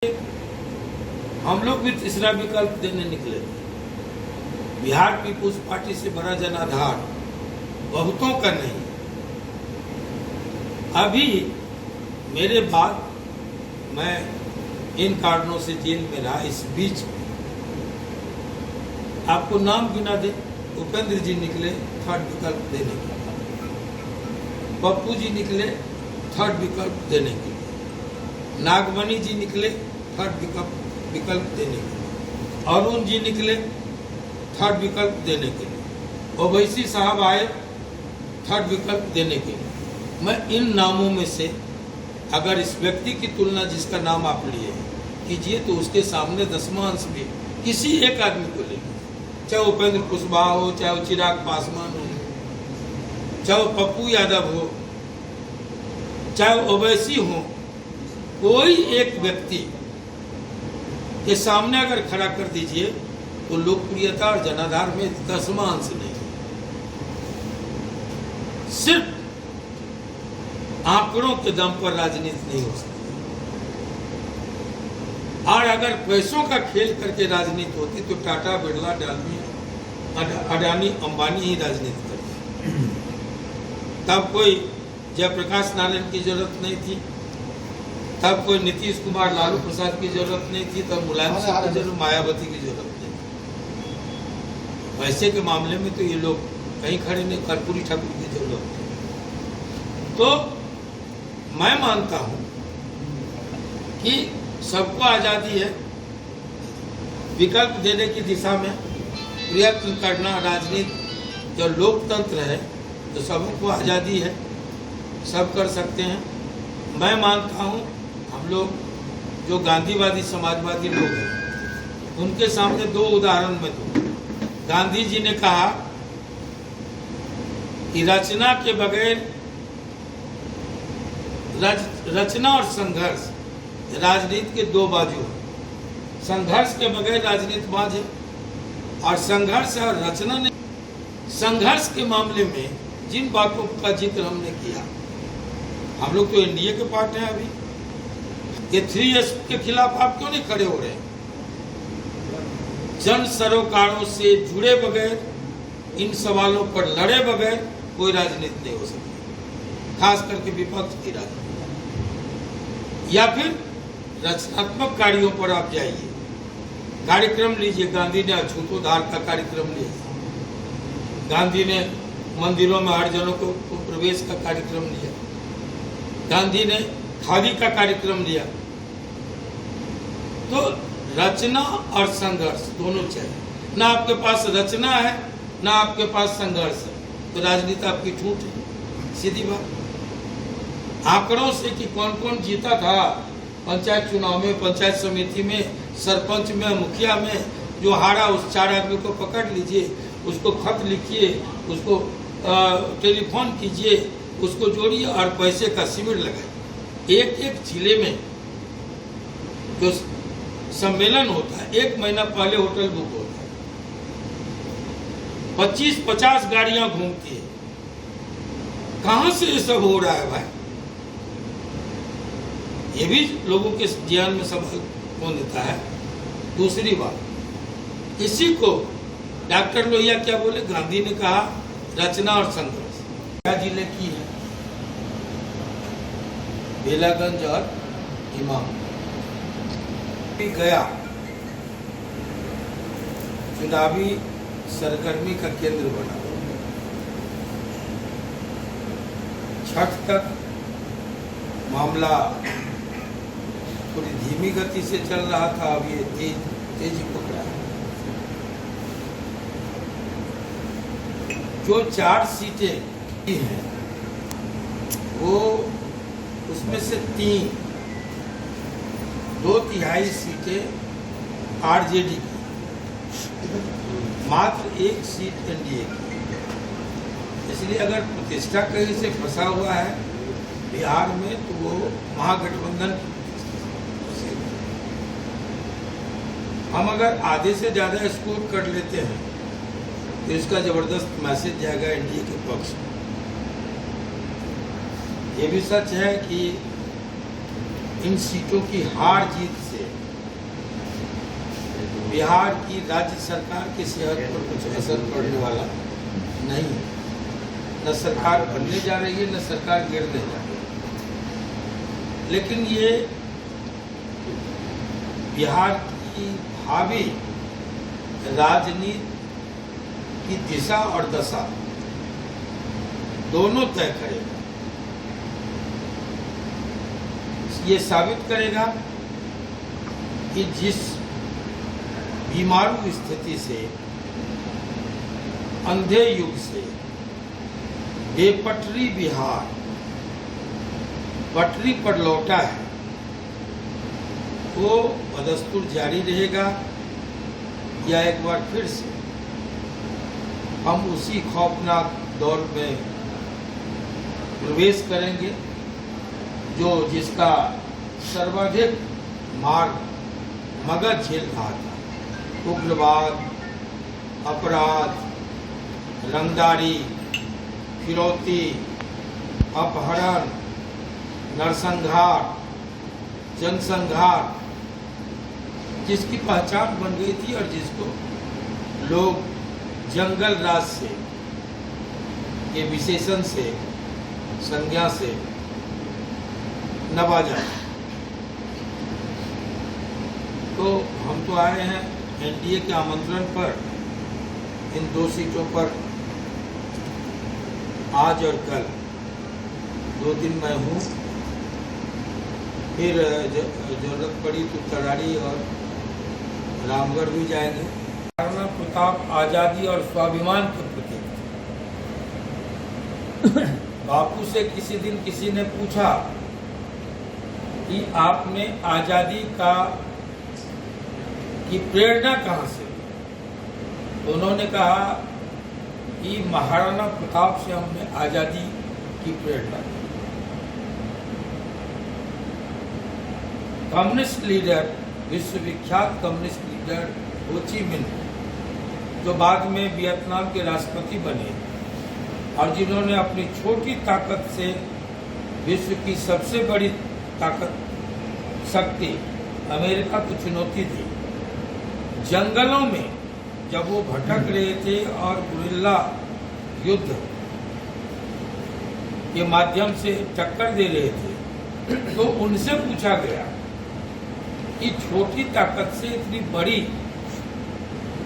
हम लोग भी तीसरा विकल्प देने निकले। बिहार पीपुल्स पार्टी से बड़ा जनाधार बहुतों का नहीं। अभी मेरे बाद मैं इन कारणों से जेल में रहा। इस बीच आपको नाम गिना दे, उपेंद्र जी निकले थर्ड विकल्प देने के लिए, पप्पू जी निकले थर्ड विकल्प देने के लिए, नागमणि जी निकले थर्ड विकल्प देने के लिए, अरुण जी निकले थर्ड विकल्प देने के लिए, ओवैसी साहब आए थर्ड विकल्प देने के लिए। मैं इन नामों में से अगर इस व्यक्ति की तुलना जिसका नाम आप लिए कीजिए तो उसके सामने दसवां अंश भी किसी एक आदमी को ले लीजिए, चाहे उपेंद्र कुशवाहा हो, चाहे वो चिराग पासवान हो, चाहे वो पप्पू यादव हो, चाहे ओवैसी हो, कोई एक व्यक्ति के सामने अगर खड़ा कर दीजिए तो लोकप्रियता और जनाधार में दसवां अंश नहीं। सिर्फ आंकड़ों के दम पर राजनीति नहीं हो सकती। और अगर पैसों का खेल करके राजनीति होती तो टाटा, बिरला, अडानी, अंबानी ही राजनीति करते। तब कोई जयप्रकाश नारायण की जरूरत नहीं थी, तब कोई नीतीश कुमार, लालू प्रसाद की जरूरत नहीं थी, तब मुलायम सिंह की जरूरत, मायावती की जरूरत नहीं थी। पैसे के मामले में तो ये लोग कहीं खड़े नहीं, कर्पूरी ठाकुर की जरूरत नहीं। तो मैं मानता हूं कि सबको आजादी है विकल्प देने की दिशा में प्रयत्न करना। राजनीति जो लोकतंत्र है तो सबको आजादी है, सब कर सकते हैं। मैं मानता हूं हम लोग जो गांधीवादी समाजवादी लोग हैं उनके सामने दो उदाहरण में दूं। गांधी जी ने कहा कि रचना के बगैर रचना और संघर्ष राजनीति के दो बाजू हैं। संघर्ष के बगैर राजनीति बाज है और संघर्ष और रचना ने। संघर्ष के मामले में जिन बातों का जिक्र हमने किया, हम लोग तो एनडीए के पार्ट हैं। अभी ये 3S के खिलाफ आप क्यों नहीं खड़े हो रहे हैं? जन सरोकारों से जुड़े बगैर, इन सवालों पर लड़े बगैर कोई राजनीति नहीं हो सकती, खास करके विपक्ष की राजनीति। या फिर रचनात्मक कार्यों पर आप जाइए, कार्यक्रम लीजिए। गांधी ने अछूतोद्धार का कार्यक्रम लिया, गांधी ने मंदिरों में हरिजनों को प्रवेश का कार्यक्रम लिया, गांधी ने खादी का कार्यक्रम लिया। तो रचना और संघर्ष दोनों चाहिए। ना आपके पास रचना है ना आपके पास संघर्ष है तो राजनीति आपकी ठूठ है, सीधी बात। आंकड़ों से कि कौन कौन जीता था पंचायत चुनाव में, पंचायत समिति में, सरपंच में, मुखिया में, जो हारा उस 4 आदमी को पकड़ लीजिए, उसको खत लिखिए, उसको टेलीफोन कीजिए, उसको जोड़िए और पैसे का शिविर लगाए। एक एक जिले में जो सम्मेलन होता है 1 महीना पहले होटल बुक होता है, 25-50 गाड़ियां घूमती है। कहां से ये सब हो रहा है भाई? ये भी लोगों के ज्ञान में सवाल कौन देता है? दूसरी बात, इसी को डॉक्टर लोहिया क्या बोले? गांधी ने कहा रचना और संघर्ष। क्या जिले की है? बेलागंज और इमाम गया चुनावी सरगर्मी का केंद्र बना। छठ तक मामला थोड़ी धीमी गति से चल रहा था, अब ये तेजी पकड़ा है। जो 4 सीटें हैं वो उसमें से 2/3 सीटें आरजेडी की, मात्र 1 सीट एनडीए की। इसलिए अगर प्रतिष्ठा कहीं से फंसा हुआ है बिहार में तो वो महागठबंधन की। हम अगर आधे से ज्यादा स्कोर कर लेते हैं तो इसका जबरदस्त मैसेज जाएगा एनडीए के पक्ष में। ये भी सच है कि इन सीटों की हार जीत से बिहार की राज्य सरकार की सेहत पर कुछ असर पड़ने वाला नहीं है। न सरकार बनने जा रही है, न सरकार गिरने जा रही है। लेकिन ये बिहार की भावी राजनीति की दिशा और दशा दोनों तय करेगा। ये साबित करेगा कि जिस बीमारू स्थिति से, अंधे युग से बेपटरी बिहार पटरी पर लौटा है, वो बदस्तूर जारी रहेगा या एक बार फिर से हम उसी खौफनाक दौर में प्रवेश करेंगे जो जिसका सर्वाधिक मार मगध झेल रहा था। उग्रवाद, अपराध, रंगदारी, फिरौती, अपहरण, नरसंहार, जनसंहार, जिसकी पहचान बन गई थी और जिसको लोग जंगल राज से के विशेषण से, संज्ञा से नवाजा। तो हम तो आए हैं एनडीए के आमंत्रण पर इन 2 सीटों पर। आज और कल 2 दिन मैं हूँ, फिर जरूरत पड़ी तो तरारी और रामगढ़ भी जाएंगे। महाराणा प्रताप आज़ादी और स्वाभिमान के प्रतीक थे। बापू से किसी दिन किसी ने पूछा कि आपने आज़ादी की प्रेरणा कहाँ से ली? तो उन्होंने कहा कि महाराणा प्रताप से हमने आज़ादी की प्रेरणा ली। कम्युनिस्ट लीडर, विश्वविख्यात कम्युनिस्ट लीडर हो ची मिन्ह, जो बाद में वियतनाम के राष्ट्रपति बने और जिन्होंने अपनी छोटी ताकत से विश्व की सबसे बड़ी ताकत शक्ति अमेरिका को चुनौती दी। जंगलों में जब वो भटक रहे थे और गुरिल्ला युद्ध के माध्यम से टक्कर दे रहे थे, तो उनसे पूछा गया कि छोटी ताकत से इतनी बड़ी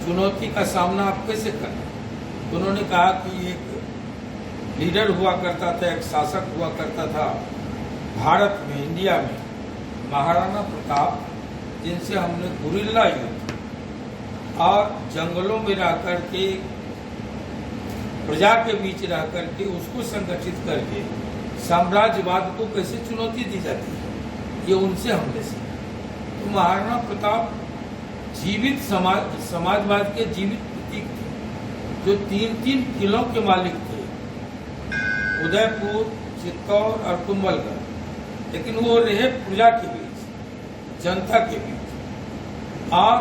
चुनौती का सामना आप कैसे करें? तो उन्होंने कहा कि एक लीडर हुआ करता था, एक शासक हुआ करता था भारत में, इंडिया में, महाराणा प्रताप, जिनसे हमने गुरिल्ला युद्ध और जंगलों में रह करके, प्रजा के बीच रह करके उसको संगठित करके साम्राज्यवाद को कैसे चुनौती दी जाती है, ये उनसे हमने सीखा। तो महाराणा प्रताप जीवित समाजवाद के जीवित प्रतीक थे, जो 3-3 किलों के मालिक थे, उदयपुर, चित्तौड़ और कुंभलगढ़। लेकिन वो रहे प्रजा के बीच, जनता के बीच, और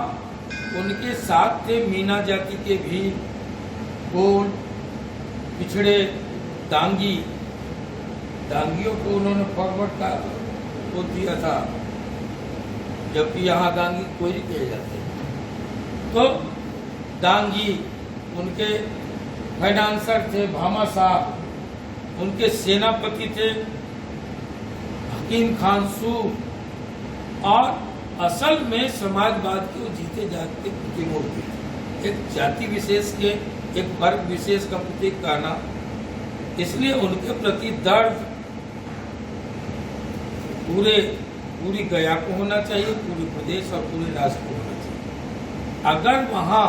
उनके साथ थे मीना जाति के भी गोंड, पिछड़े, डांगी। डांगियों को उन्होंने फॉरवर्ड का वो दिया था, जबकि यहाँ डांगी कोई नहीं कहे जाते। तो डांगी उनके फाइनेंसर थे, भामाशाह उनके सेनापति थे, हकीम खान सूर, और असल में समाजवाद के जीते जागते प्रतिमूर्ति थे। एक जाति विशेष के, एक वर्ग विशेष का प्रतीक कहना, इसलिए उनके प्रति दर्द पूरी गया को होना चाहिए, पूरे प्रदेश और पूरे राष्ट्र को होना चाहिए। अगर वहाँ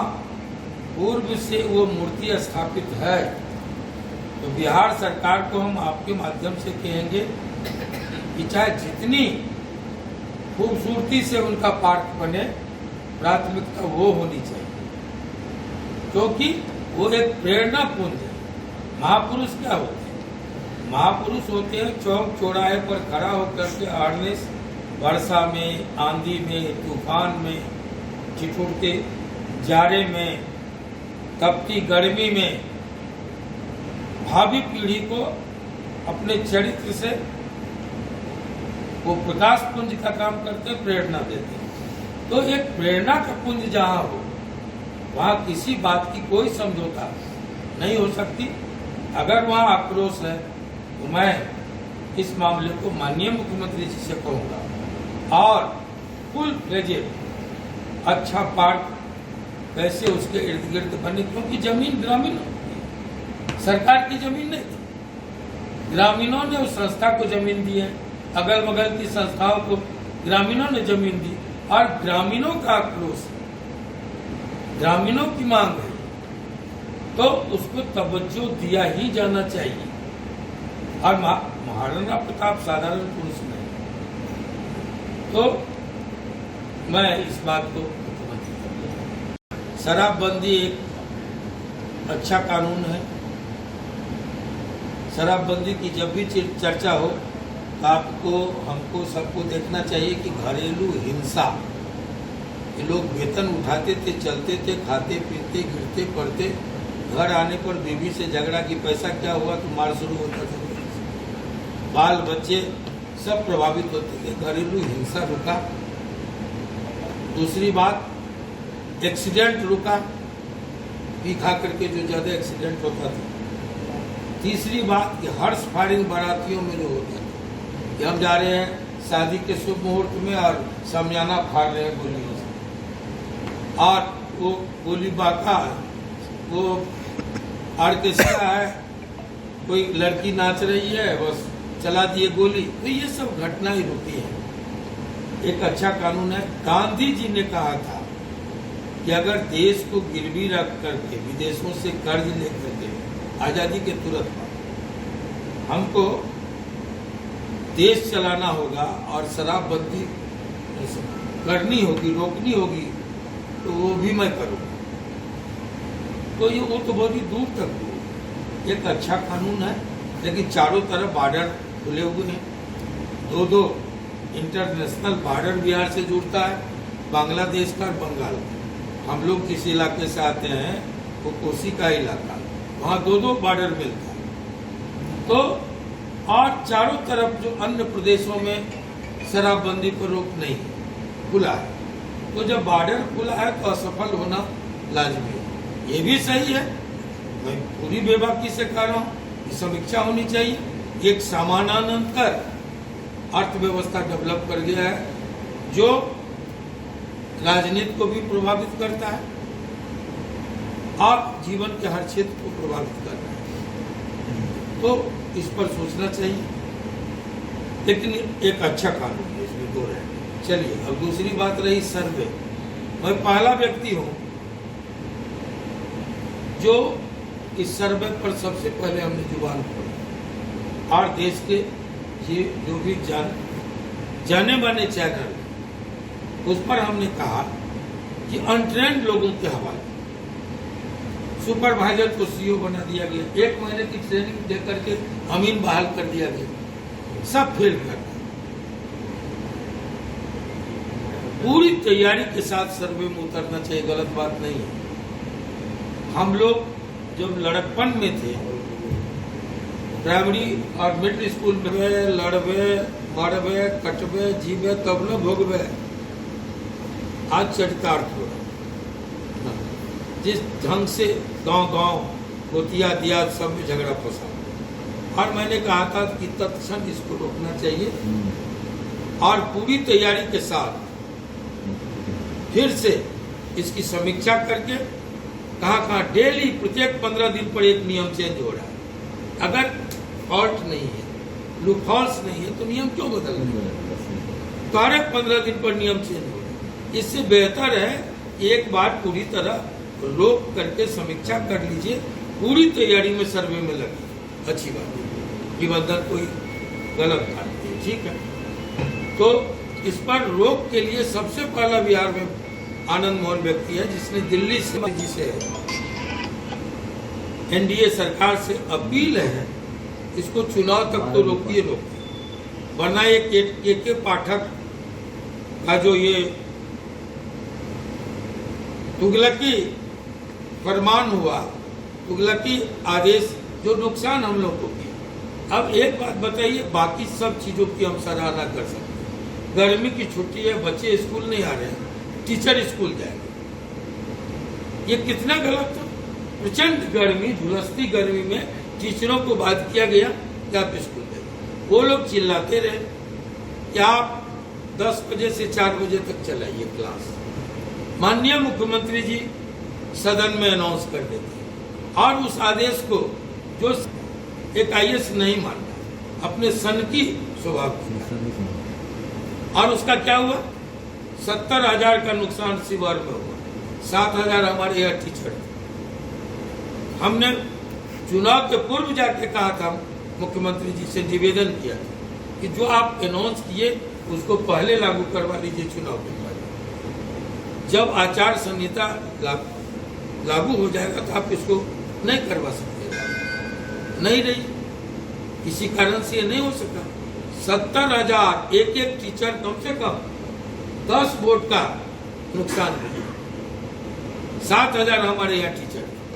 पूर्व से वो मूर्ति स्थापित है, तो बिहार सरकार को हम आपके माध्यम से कहेंगे कि चाहे जितनी खूबसूरती से उनका पार्क बने, प्राथमिकता वो होनी चाहिए, क्योंकि वो एक प्रेरणा पुंज है। महापुरुष क्या होते हैं? महापुरुष होते हैं चौक चौराहे पर खड़ा होकर के अड़नेस, वर्षा में, आंधी में, तूफान में, ठिठुरते जाड़े में, तपती गर्मी में भावी पीढ़ी को अपने चरित्र से वो प्रकाश पुंज का काम करते हैं, प्रेरणा देते हैं। तो तो एक प्रेरणा का पुंज जहाँ हो वहाँ किसी बात की कोई समझौता नहीं हो सकती। अगर वहाँ आक्रोश है तो मैं इस मामले को माननीय मुख्यमंत्री जी से कहूँगा और फुल प्लेजेड अच्छा पार्क कैसे उसके इर्द गिर्द बने, क्योंकि जमीन ग्रामीण सरकार की जमीन नहीं थी, ग्रामीणों ने उस संस्था को जमीन दी है, अगल बगल की संस्थाओं को ग्रामीणों ने जमीन दी और ग्रामीणों का आक्रोश, ग्रामीणों की मांग है, तो उसको तवज्जो दिया ही जाना चाहिए। और महाराणा प्रताप साधारण पुरुष नहीं, तो मैं इस बात को शराबबंदी एक अच्छा कानून है। शराबबंदी की जब भी चर्चा हो तो आपको हमको सबको देखना चाहिए कि घरेलू हिंसा, ये लोग वेतन उठाते थे, चलते थे, खाते पीते गिरते पड़ते, घर आने पर बीवी से झगड़ा कि पैसा क्या हुआ तो मार शुरू होता था, बाल बच्चे सब प्रभावित होते थे। घरेलू हिंसा रुका। दूसरी बात एक्सीडेंट रुका, पी खा करके जो ज्यादा एक्सीडेंट होता था। तीसरी बात कि हर्ष फायरिंग बारातियों में जो होता था कि हम जा रहे हैं शादी के शुभ मुहूर्त में और शामियाना फाड़ रहे हैं गोलियों से, और वो गोली बाका, वो ऑर्केस्ट्रा है, कोई लड़की नाच रही है बस चला दिए गोली, तो ये सब घटनाएं रुकी है। एक अच्छा कानून है। गांधी जी ने कहा था कि अगर देश को गिरवी रख करके विदेशों से कर्ज लेकर के आजादी के तुरंत बाद हमको देश चलाना होगा और शराबबंदी करनी होगी, रोकनी होगी, तो वो भी मैं करूँगा। तो ये वो तो बहुत ही दूर तक हो। एक अच्छा कानून है, लेकिन चारों तरफ बॉर्डर खुले हुए हैं। दो इंटरनेशनल बॉर्डर बिहार से जुड़ता है, बांग्लादेश का और बंगाल का। हम लोग जिस इलाके से आते हैं वो कोसी का इलाका, वहाँ दो बॉर्डर मिलता है। तो और चारों तरफ जो अन्य प्रदेशों में शराबबंदी पर रोक नहीं है, खुला है। तो जब बॉर्डर खुला है तो असफल होना लाजमी है। ये भी सही है, मैं पूरी बेबाकी से कह रहा हूँ, समीक्षा होनी चाहिए। एक समानांतर अर्थव्यवस्था डेवलप कर गया है जो राजनीति को भी प्रभावित करता है और जीवन के हर क्षेत्र को प्रभावित करता है, तो इस पर सोचना चाहिए। लेकिन एक अच्छा कानून है, इसमें दो रहे। चलिए, अब दूसरी बात रही सर्वे। मैं पहला व्यक्ति हूं जो इस सर्वे पर सबसे पहले हमने जुबान खोली और देश के जो भी जाने माने चैनल, उस पर हमने कहा कि अनट्रेंड लोगों के हवाले सुपरवाइजर को सीईओ बना दिया गया, 1 महीने की ट्रेनिंग देकर के अमीन बहाल कर दिया गया, सब फेल कर दिया। पूरी तैयारी के साथ सर्वे में उतरना चाहिए, गलत बात नहीं है। हम लोग जब लड़कपन में थे, प्राइमरी और मिडिल स्कूल में लड़वे मरवे कटवे जीवे तब न भोगवे, आज चरितार्थ हो रहा। जिस ढंग से गांव गोतिया दिया सब में झगड़ा फंसा, और मैंने कहा था कि तत्क्षण इसको रोकना चाहिए और पूरी तैयारी के साथ फिर से इसकी समीक्षा करके कहाँ डेली प्रत्येक 15 दिन पर एक नियम चेंज हो रहा है। अगर फॉल्ट नहीं है, लूपहॉल्स नहीं है, तो नियम क्यों बदल रहे हैं? तो हर 15 दिन पर नियम चेंज हो रहा है। इससे बेहतर है एक बार पूरी तरह रोक करके समीक्षा कर लीजिए, पूरी तैयारी में सर्वे में लगी, अच्छी बात है, निबंधन कोई गलत बात नहीं, ठीक है। तो इस पर रोक के लिए सबसे पहला बिहार में आनंद मोहन व्यक्ति है, जिसने दिल्ली से जिसे एनडीए सरकार से अपील है इसको चुनाव तक तो रोकिए, वरना ये के पाठक का जो ये तुगलकी फरमान हुआ, तुगलकी आदेश, जो नुकसान हम लोग को किया। अब एक बात बताइए, बाकी सब चीजों की हम सराहना कर सकते हैं। गर्मी की छुट्टी है, बच्चे स्कूल नहीं आ रहे हैं, टीचर स्कूल जाएगा। ये कितना गलत था। प्रचंड गर्मी, झुलसती गर्मी में टीचरों को बात किया गया कि आप स्कूल जाइए। वो लोग चिल्लाते रहे कि आप 10 बजे से 4 बजे तक चलाइए क्लास। माननीय मुख्यमंत्री जी सदन में अनाउंस कर देते और उस आदेश को जो एक IAS नहीं मानता, अपने सन की स्वभाव की, और उसका क्या हुआ, 70,000 का नुकसान शिवर में हुआ। 7,000 हमारे यहाँ टीचर थे। हमने चुनाव के पूर्व जाके कहा था, मुख्यमंत्री जी से निवेदन किया था कि जो आप अनाउंस किए उसको पहले लागू करवा लीजिए चुनाव के बाद। जब आचार संहिता लागू हो जाएगा तो आप इसको नहीं करवा सकते, नहीं रही, इसी कारण से ये नहीं हो सका। 70,000 एक टीचर, कम से कम 10 बोर्ड का नुकसान है। 7,000 हमारे यहाँ टीचर